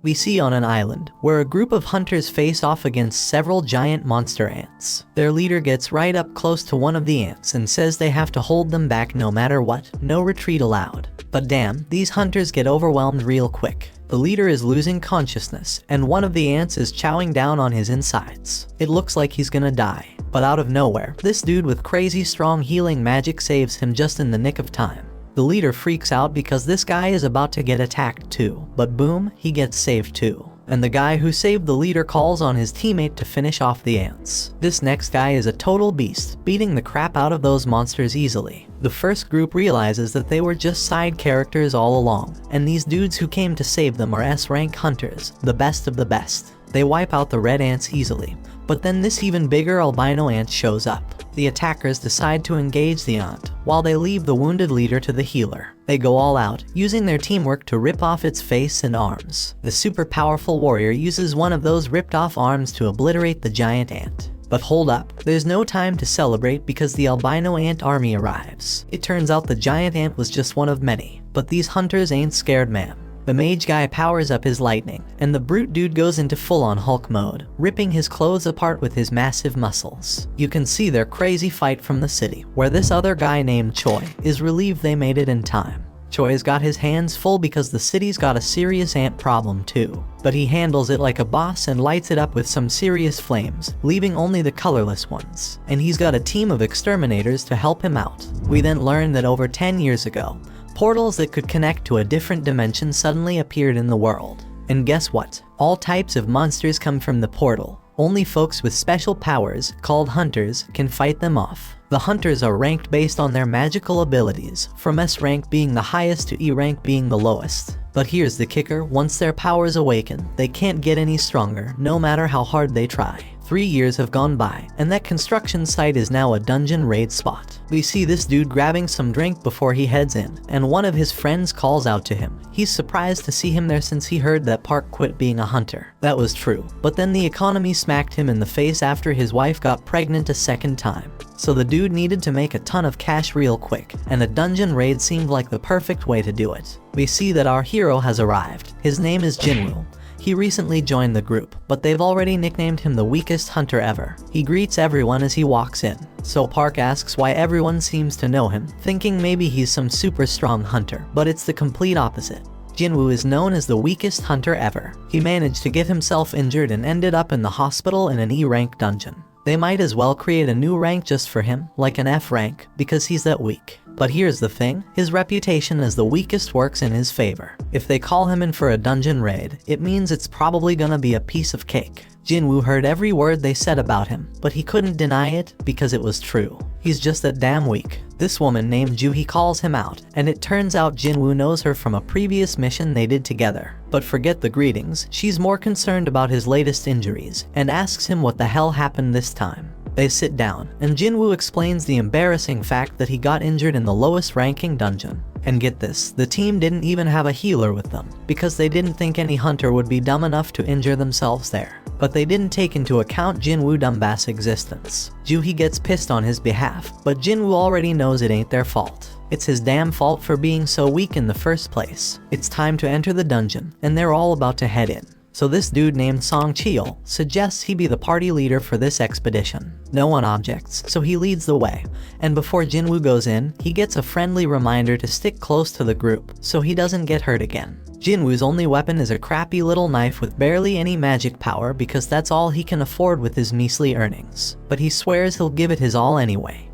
We see on an island, where a group of hunters face off against several giant monster ants. Their leader gets right up close to one of the ants and says they have to hold them back no matter what, no retreat allowed. But damn, these hunters get overwhelmed real quick. The leader is losing consciousness, and one of the ants is chowing down on his insides. It looks like he's gonna die. But out of nowhere, this dude with crazy strong healing magic saves him just in the nick of time. The leader freaks out because this guy is about to get attacked too, but boom, he gets saved too. And the guy who saved the leader calls on his teammate to finish off the ants. This next guy is a total beast, beating the crap out of those monsters easily. The first group realizes that they were just side characters all along, and these dudes who came to save them are S-rank hunters, the best of the best. They wipe out the red ants easily, but then this even bigger albino ant shows up. The attackers decide to engage the ant, while they leave the wounded leader to the healer. They go all out, using their teamwork to rip off its face and arms. The super powerful warrior uses one of those ripped off arms to obliterate the giant ant. But hold up, there's no time to celebrate because the albino ant army arrives. It turns out the giant ant was just one of many, but these hunters ain't scared, man. The mage guy powers up his lightning, and the brute dude goes into full-on Hulk mode, ripping his clothes apart with his massive muscles. You can see their crazy fight from the city, where this other guy named Choi is relieved they made it in time. Choi's got his hands full because the city's got a serious ant problem too. But he handles it like a boss and lights it up with some serious flames, leaving only the colorless ones. And he's got a team of exterminators to help him out. We then learn that over 10 years ago, portals that could connect to a different dimension suddenly appeared in the world. And guess what? All types of monsters come from the portal. Only folks with special powers, called hunters, can fight them off. The hunters are ranked based on their magical abilities, from S rank being the highest to E rank being the lowest. But here's the kicker, once their powers awaken, they can't get any stronger, no matter how hard they try. 3 years have gone by, and that construction site is now a dungeon raid spot. We see this dude grabbing some drink before he heads in, and one of his friends calls out to him. He's surprised to see him there since he heard that Park quit being a hunter. That was true, but then the economy smacked him in the face after his wife got pregnant a second time. So the dude needed to make a ton of cash real quick, and a dungeon raid seemed like the perfect way to do it. We see that our hero has arrived. His name is Jinwoo. He recently joined the group, but they've already nicknamed him the weakest hunter ever. He greets everyone as he walks in, so Park asks why everyone seems to know him, thinking maybe he's some super strong hunter, but it's the complete opposite. Jinwoo is known as the weakest hunter ever. He managed to get himself injured and ended up in the hospital in an E-rank dungeon. They might as well create a new rank just for him, like an F rank, because he's that weak. But here's the thing, his reputation as the weakest works in his favor. If they call him in for a dungeon raid, it means it's probably gonna be a piece of cake. Jinwoo heard every word they said about him, but he couldn't deny it because it was true. He's just that damn weak. This woman named Juhi calls him out, and it turns out Jinwoo knows her from a previous mission they did together. But forget the greetings, she's more concerned about his latest injuries, and asks him what the hell happened this time. They sit down, and Jinwoo explains the embarrassing fact that he got injured in the lowest ranking dungeon. And get this, the team didn't even have a healer with them, because they didn't think any hunter would be dumb enough to injure themselves there. But they didn't take into account Jinwoo Dumbass' existence. Juhi gets pissed on his behalf, but Jinwoo already knows it ain't their fault. It's his damn fault for being so weak in the first place. It's time to enter the dungeon, and they're all about to head in. So this dude named Song Cheol suggests he be the party leader for this expedition. No one objects, so he leads the way, and before Jinwoo goes in, he gets a friendly reminder to stick close to the group, so he doesn't get hurt again. Jinwoo's only weapon is a crappy little knife with barely any magic power because that's all he can afford with his measly earnings. But he swears he'll give it his all anyway.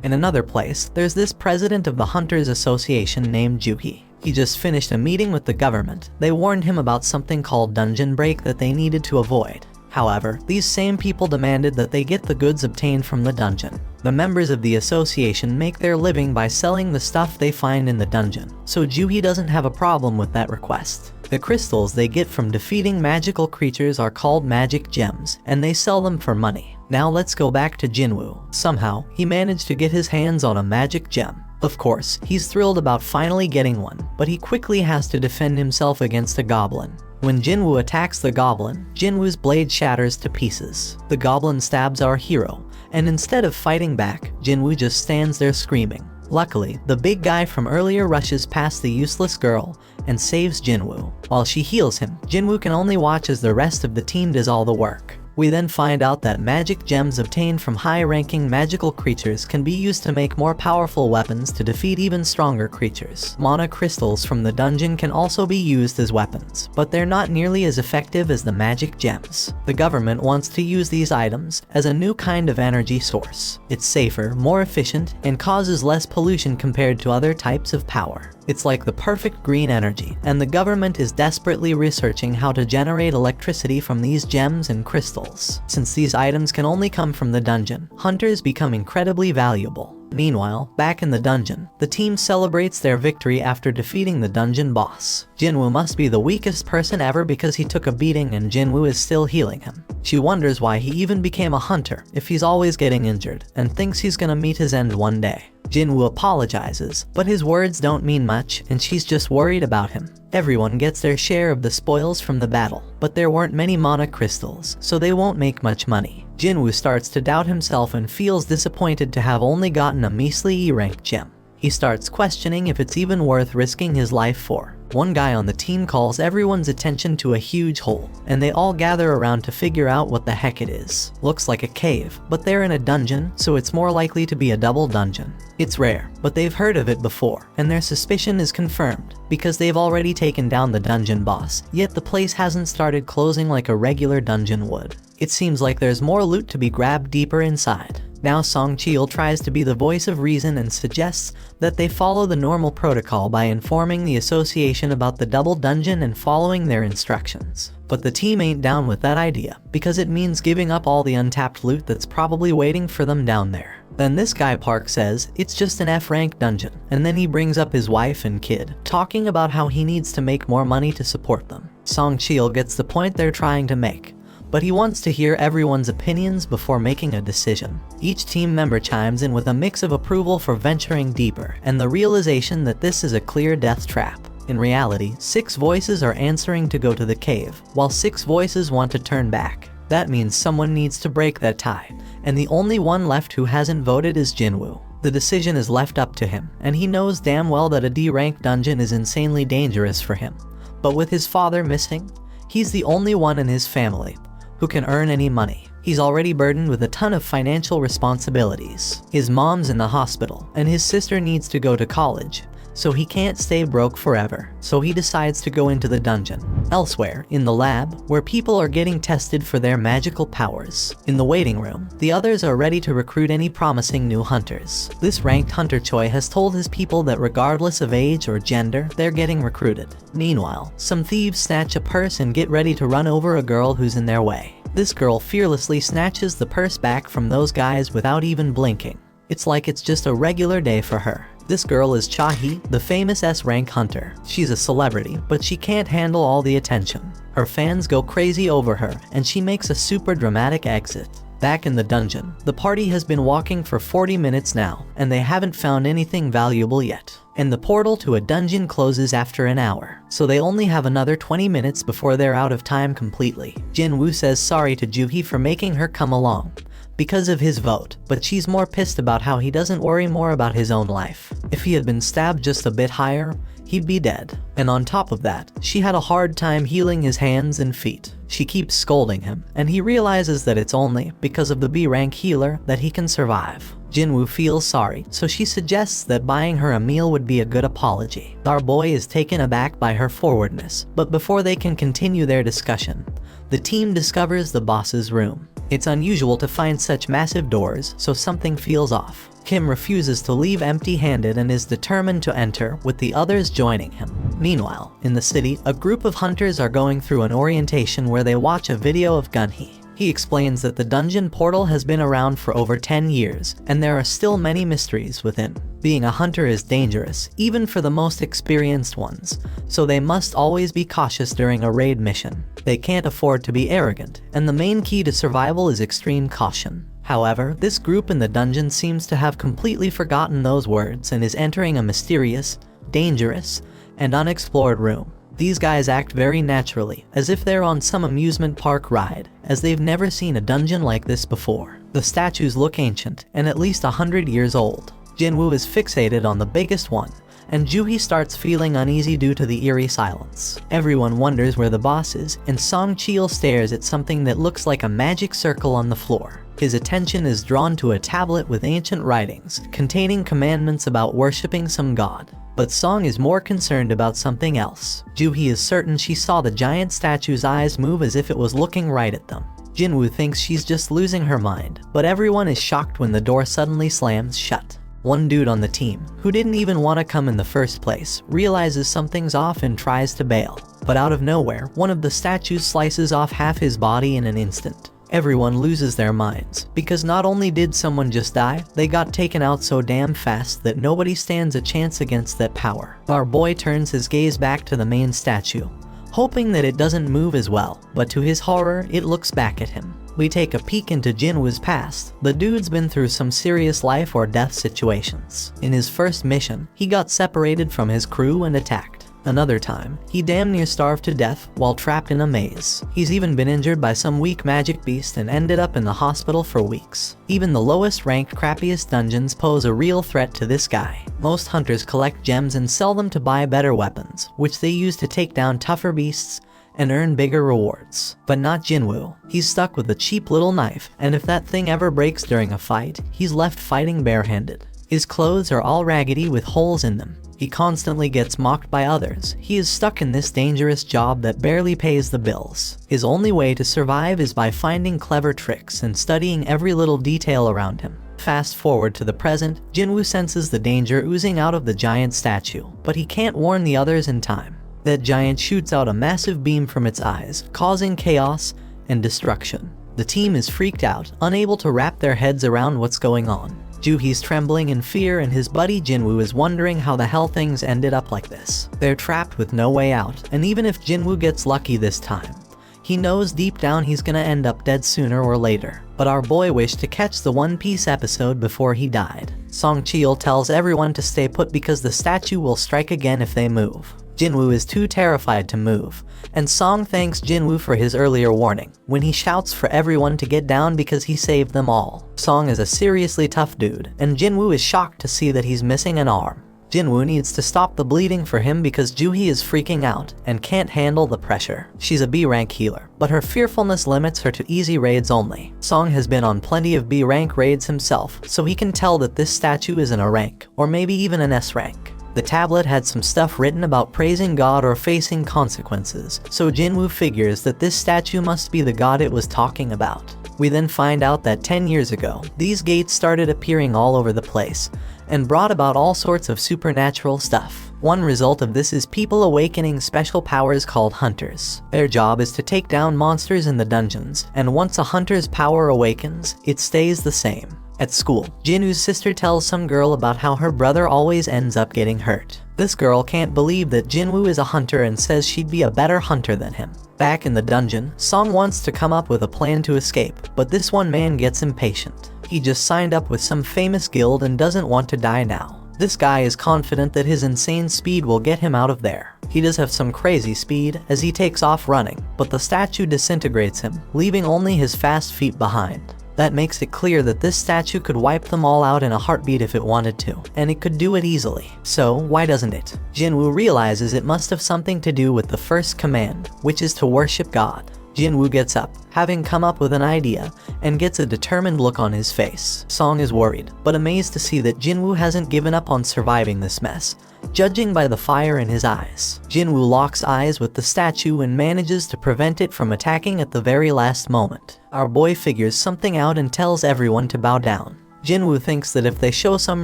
In another place, there's this president of the Hunters Association named Juhi. He just finished a meeting with the government. They warned him about something called dungeon break that they needed to avoid. However, these same people demanded that they get the goods obtained from the dungeon. The members of the association make their living by selling the stuff they find in the dungeon, so Juhi doesn't have a problem with that request. The crystals they get from defeating magical creatures are called magic gems, and they sell them for money. Now let's go back to Jinwoo. Somehow, he managed to get his hands on a magic gem. Of course, he's thrilled about finally getting one, but he quickly has to defend himself against a goblin. When Jinwoo attacks the goblin, Jinwoo's blade shatters to pieces. The goblin stabs our hero, and instead of fighting back, Jinwoo just stands there screaming. Luckily, the big guy from earlier rushes past the useless girl and saves Jinwoo. While she heals him, Jinwoo can only watch as the rest of the team does all the work. We then find out that magic gems obtained from high-ranking magical creatures can be used to make more powerful weapons to defeat even stronger creatures. Mana crystals from the dungeon can also be used as weapons, but they're not nearly as effective as the magic gems. The government wants to use these items as a new kind of energy source. It's safer, more efficient, and causes less pollution compared to other types of power. It's like the perfect green energy, and the government is desperately researching how to generate electricity from these gems and crystals. Since these items can only come from the dungeon, hunters become incredibly valuable. Meanwhile, back in the dungeon, the team celebrates their victory after defeating the dungeon boss. Jinwoo must be the weakest person ever because he took a beating and Jinwoo is still healing him. She wonders why he even became a hunter if he's always getting injured, and thinks he's gonna meet his end one day. Jinwoo apologizes, but his words don't mean much and she's just worried about him. Everyone gets their share of the spoils from the battle, but there weren't many mana crystals, so they won't make much money. Jinwoo starts to doubt himself and feels disappointed to have only gotten a measly E-rank gem. He starts questioning if it's even worth risking his life for. One guy on the team calls everyone's attention to a huge hole, and they all gather around to figure out what the heck it is. Looks like a cave, but they're in a dungeon, so it's more likely to be a double dungeon. It's rare, but they've heard of it before, and their suspicion is confirmed, because they've already taken down the dungeon boss, yet the place hasn't started closing like a regular dungeon would. It seems like there's more loot to be grabbed deeper inside. Now Song Cheol tries to be the voice of reason and suggests that they follow the normal protocol by informing the association about the double dungeon and following their instructions. But the team ain't down with that idea, because it means giving up all the untapped loot that's probably waiting for them down there. Then this guy Park says it's just an F-rank dungeon, and then he brings up his wife and kid, talking about how he needs to make more money to support them. Song Cheol gets the point they're trying to make, but he wants to hear everyone's opinions before making a decision. Each team member chimes in with a mix of approval for venturing deeper and the realization that this is a clear death trap. In reality, 6 voices are answering to go to the cave, while 6 voices want to turn back. That means someone needs to break that tie, and the only one left who hasn't voted is Jinwoo. The decision is left up to him, and he knows damn well that a D-rank dungeon is insanely dangerous for him. But with his father missing, he's the only one in his family who can earn any money. He's already burdened with a ton of financial responsibilities. His mom's in the hospital, and his sister needs to go to college, so he can't stay broke forever. So he decides to go into the dungeon. Elsewhere, in the lab, where people are getting tested for their magical powers. In the waiting room, the others are ready to recruit any promising new hunters. This ranked hunter Choi has told his people that regardless of age or gender, they're getting recruited. Meanwhile, some thieves snatch a purse and get ready to run over a girl who's in their way. This girl fearlessly snatches the purse back from those guys without even blinking. It's like it's just a regular day for her. This girl is Cha-hee, the famous S-rank hunter. She's a celebrity, but she can't handle all the attention. Her fans go crazy over her, and she makes a super dramatic exit. Back in the dungeon, the party has been walking for 40 minutes now, and they haven't found anything valuable yet. And the portal to a dungeon closes after an hour, so they only have another 20 minutes before they're out of time completely. Jinwoo says sorry to Joo-hee for making her come along because of his vote, but she's more pissed about how he doesn't worry more about his own life. If he had been stabbed just a bit higher, he'd be dead. And on top of that, she had a hard time healing his hands and feet. She keeps scolding him, and he realizes that it's only because of the B-rank healer that he can survive. Jinwoo feels sorry, so she suggests that buying her a meal would be a good apology. Our boy is taken aback by her forwardness, but before they can continue their discussion, the team discovers the boss's room. It's unusual to find such massive doors, so something feels off. Kim refuses to leave empty-handed and is determined to enter, with the others joining him. Meanwhile, in the city, a group of hunters are going through an orientation where they watch a video of Gunhee. He explains that the dungeon portal has been around for over 10 years, and there are still many mysteries within. Being a hunter is dangerous, even for the most experienced ones, so they must always be cautious during a raid mission. They can't afford to be arrogant, and the main key to survival is extreme caution. However, this group in the dungeon seems to have completely forgotten those words and is entering a mysterious, dangerous, and unexplored room. These guys act very naturally, as if they're on some amusement park ride, as they've never seen a dungeon like this before. The statues look ancient, and at least 100 years old. Jinwoo is fixated on the biggest one, and Joohee starts feeling uneasy due to the eerie silence. Everyone wonders where the boss is, and Song Chil stares at something that looks like a magic circle on the floor. His attention is drawn to a tablet with ancient writings, containing commandments about worshipping some god. But Song is more concerned about something else. Joohee is certain she saw the giant statue's eyes move as if it was looking right at them. Jinwoo thinks she's just losing her mind, but everyone is shocked when the door suddenly slams shut. One dude on the team, who didn't even want to come in the first place, realizes something's off and tries to bail. But out of nowhere, one of the statues slices off half his body in an instant. Everyone loses their minds, because not only did someone just die, they got taken out so damn fast that nobody stands a chance against that power. Our boy turns his gaze back to the main statue, hoping that it doesn't move as well, but to his horror, it looks back at him. We take a peek into Jinwoo's past. The dude's been through some serious life or death situations. In his first mission, he got separated from his crew and attacked. Another time, he damn near starved to death while trapped in a maze. He's even been injured by some weak magic beast and ended up in the hospital for weeks. Even the lowest ranked, crappiest dungeons pose a real threat to this guy. Most hunters collect gems and sell them to buy better weapons, which they use to take down tougher beasts and earn bigger rewards. But not Jinwoo. He's stuck with a cheap little knife, and if that thing ever breaks during a fight, he's left fighting barehanded. His clothes are all raggedy with holes in them. He constantly gets mocked by others. He is stuck in this dangerous job that barely pays the bills. His only way to survive is by finding clever tricks and studying every little detail around him. Fast forward to the present, Jinwoo senses the danger oozing out of the giant statue, but he can't warn the others in time. That giant shoots out a massive beam from its eyes, causing chaos and destruction. The team is freaked out, unable to wrap their heads around what's going on. Joohee's trembling in fear, and his buddy Jinwoo is wondering how the hell things ended up like this. They're trapped with no way out, and even if Jinwoo gets lucky this time, he knows deep down he's gonna end up dead sooner or later. But our boy wished to catch the One Piece episode before he died. Song Chil tells everyone to stay put because the statue will strike again if they move. Jinwoo is too terrified to move, and Song thanks Jinwoo for his earlier warning, when he shouts for everyone to get down because he saved them all. Song is a seriously tough dude, and Jinwoo is shocked to see that he's missing an arm. Jinwoo needs to stop the bleeding for him because Joohee is freaking out and can't handle the pressure. She's a B rank healer, but her fearfulness limits her to easy raids only. Song has been on plenty of B rank raids himself, so he can tell that this statue isn't a rank, or maybe even an S rank. The tablet had some stuff written about praising God or facing consequences, so Jinwoo figures that this statue must be the god it was talking about. We then find out that 10 years ago, these gates started appearing all over the place, and brought about all sorts of supernatural stuff. One result of this is people awakening special powers called hunters. Their job is to take down monsters in the dungeons, and once a hunter's power awakens, it stays the same. At school, Jinwoo's sister tells some girl about how her brother always ends up getting hurt. This girl can't believe that Jinwoo is a hunter and says she'd be a better hunter than him. Back in the dungeon, Song wants to come up with a plan to escape, but this one man gets impatient. He just signed up with some famous guild and doesn't want to die now. This guy is confident that his insane speed will get him out of there. He does have some crazy speed as he takes off running, but the statue disintegrates him, leaving only his fast feet behind. That makes it clear that this statue could wipe them all out in a heartbeat if it wanted to, and it could do it easily. So why doesn't it? Jinwoo realizes it must have something to do with the first command, which is to worship God. Jinwoo gets up, having come up with an idea, and gets a determined look on his face. Song is worried, but amazed to see that Jinwoo hasn't given up on surviving this mess, judging by the fire in his eyes. Jinwoo locks eyes with the statue and manages to prevent it from attacking at the very last moment. Our boy figures something out and tells everyone to bow down. Jinwoo thinks that if they show some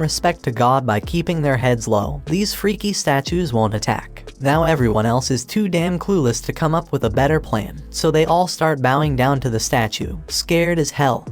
respect to God by keeping their heads low, these freaky statues won't attack. Now everyone else is too damn clueless to come up with a better plan, so they all start bowing down to the statue, scared as hell,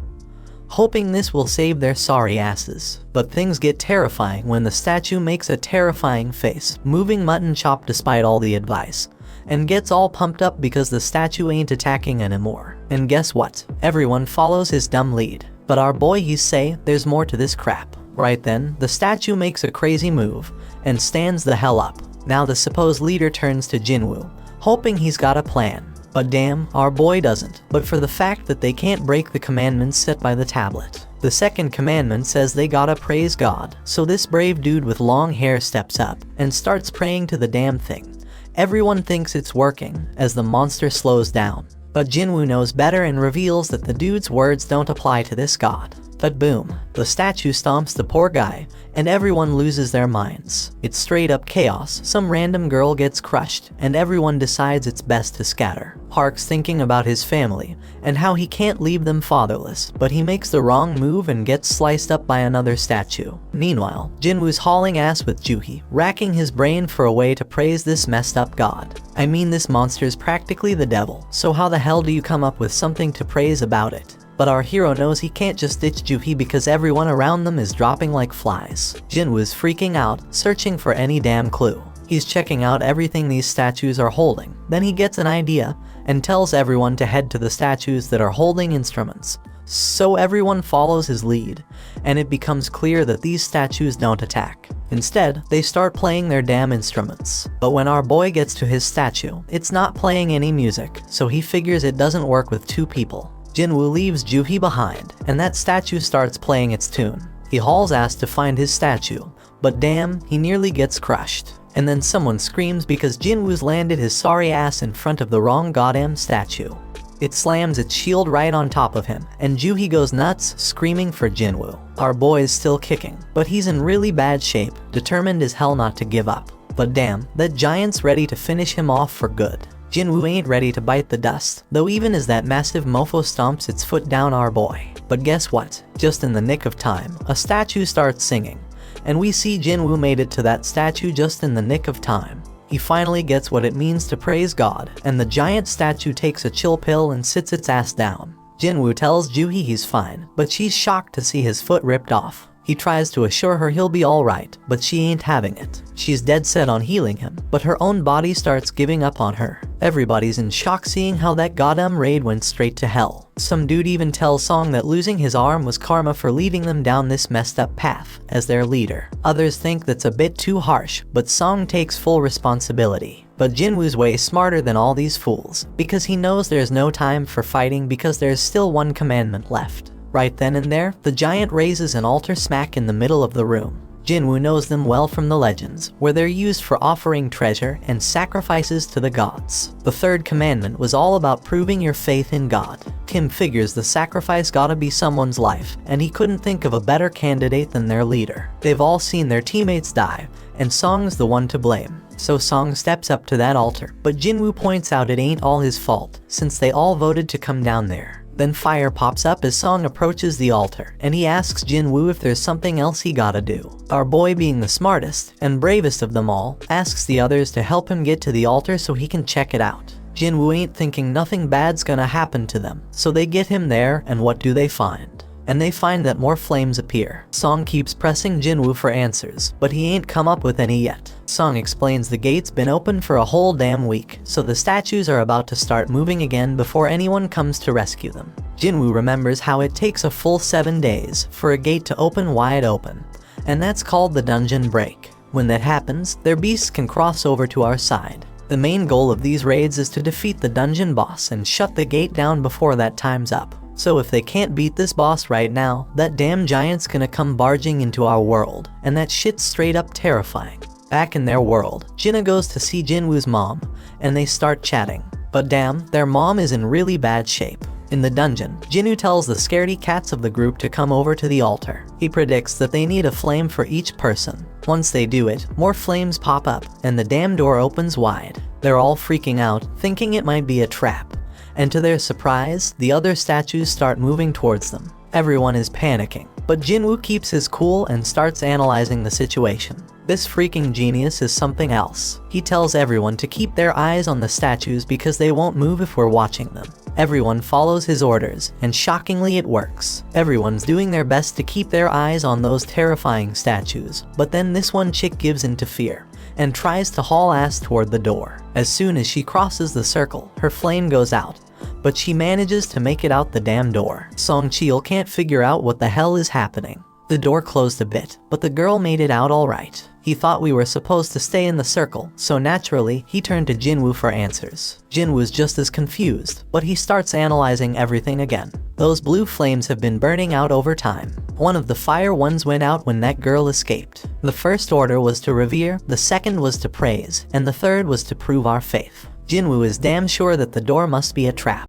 hoping this will save their sorry asses. But things get terrifying when the statue makes a terrifying face, moving mutton chop despite all the advice, and gets all pumped up because the statue ain't attacking anymore. And guess what? Everyone follows his dumb lead. But our boy he's say there's more to this crap. Right then, the statue makes a crazy move and stands the hell up. Now the supposed leader turns to Jinwoo, hoping he's got a plan. But damn, our boy doesn't, but for the fact that they can't break the commandments set by the tablet. The second commandment says they gotta praise God, so this brave dude with long hair steps up and starts praying to the damn thing. Everyone thinks it's working as the monster slows down, but Jinwoo knows better and reveals that the dude's words don't apply to this god. But boom, the statue stomps the poor guy, and everyone loses their minds. It's straight up chaos. Some random girl gets crushed, and everyone decides it's best to scatter. Park's thinking about his family, and how he can't leave them fatherless, but he makes the wrong move and gets sliced up by another statue. Meanwhile, Jinwoo's hauling ass with Juhi, racking his brain for a way to praise this messed up god. I mean, this monster's practically the devil, so how the hell do you come up with something to praise about it? But our hero knows he can't just ditch Juhi because everyone around them is dropping like flies. Jinwoo's freaking out, searching for any damn clue. He's checking out everything these statues are holding. Then he gets an idea and tells everyone to head to the statues that are holding instruments. So everyone follows his lead, and it becomes clear that these statues don't attack. Instead, they start playing their damn instruments. But when our boy gets to his statue, it's not playing any music, so he figures it doesn't work with two people. Jinwoo leaves Juhi behind, and that statue starts playing its tune. He hauls ass to find his statue, but damn, he nearly gets crushed. And then someone screams because Jinwoo's landed his sorry ass in front of the wrong goddamn statue. It slams its shield right on top of him, and Juhi goes nuts, screaming for Jinwoo. Our boy is still kicking, but he's in really bad shape, determined as hell not to give up. But damn, that giant's ready to finish him off for good. Jinwoo ain't ready to bite the dust, though even as that massive mofo stomps its foot down our boy. But guess what? Just in the nick of time, a statue starts singing, and we see Jinwoo made it to that statue just in the nick of time. He finally gets what it means to praise God, and the giant statue takes a chill pill and sits its ass down. Jinwoo tells Juhi he's fine, but she's shocked to see his foot ripped off. He tries to assure her he'll be alright, but she ain't having it. She's dead set on healing him, but her own body starts giving up on her. Everybody's in shock seeing how that goddamn raid went straight to hell. Some dude even tells Song that losing his arm was karma for leading them down this messed up path as their leader. Others think that's a bit too harsh, but Song takes full responsibility. But Jinwoo's way smarter than all these fools, because he knows there's no time for fighting because there's still one commandment left. Right then and there, the giant raises an altar smack in the middle of the room. Jinwoo knows them well from the legends, where they're used for offering treasure and sacrifices to the gods. The third commandment was all about proving your faith in God. Kim figures the sacrifice gotta be someone's life, and he couldn't think of a better candidate than their leader. They've all seen their teammates die, and Song's the one to blame. So Song steps up to that altar, but Jinwoo points out it ain't all his fault, since they all voted to come down there. Then fire pops up as Song approaches the altar, and he asks Jinwoo if there's something else he gotta do. Our boy, being the smartest and bravest of them all, asks the others to help him get to the altar so he can check it out. Jinwoo ain't thinking nothing bad's gonna happen to them, so they get him there, and what do they find? And they find that more flames appear. Song keeps pressing Jinwoo for answers, but he ain't come up with any yet. Song explains the gate's been open for a whole damn week, so the statues are about to start moving again before anyone comes to rescue them. Jinwoo remembers how it takes a full 7 days for a gate to open wide open, and that's called the dungeon break. When that happens, their beasts can cross over to our side. The main goal of these raids is to defeat the dungeon boss and shut the gate down before that time's up. So if they can't beat this boss right now, that damn giant's gonna come barging into our world, and that shit's straight up terrifying. Back in their world, Jinna goes to see Jinwoo's mom, and they start chatting. But damn, their mom is in really bad shape. In the dungeon, Jinwoo tells the scaredy cats of the group to come over to the altar. He predicts that they need a flame for each person. Once they do it, more flames pop up, and the damn door opens wide. They're all freaking out, thinking it might be a trap. And to their surprise, the other statues start moving towards them. Everyone is panicking, but Jinwoo keeps his cool and starts analyzing the situation. This freaking genius is something else. He tells everyone to keep their eyes on the statues because they won't move if we're watching them. Everyone follows his orders, and shockingly it works. Everyone's doing their best to keep their eyes on those terrifying statues, but then this one chick gives in to fear and tries to haul ass toward the door. As soon as she crosses the circle, her flame goes out, but she manages to make it out the damn door. Song Cheol can't figure out what the hell is happening. The door closed a bit, but the girl made it out alright. He thought we were supposed to stay in the circle, so naturally, he turned to Jinwoo for answers. Jinwoo's just as confused, but he starts analyzing everything again. Those blue flames have been burning out over time. One of the fire ones went out when that girl escaped. The first order was to revere, the second was to praise, and the third was to prove our faith. Jinwoo is damn sure that the door must be a trap.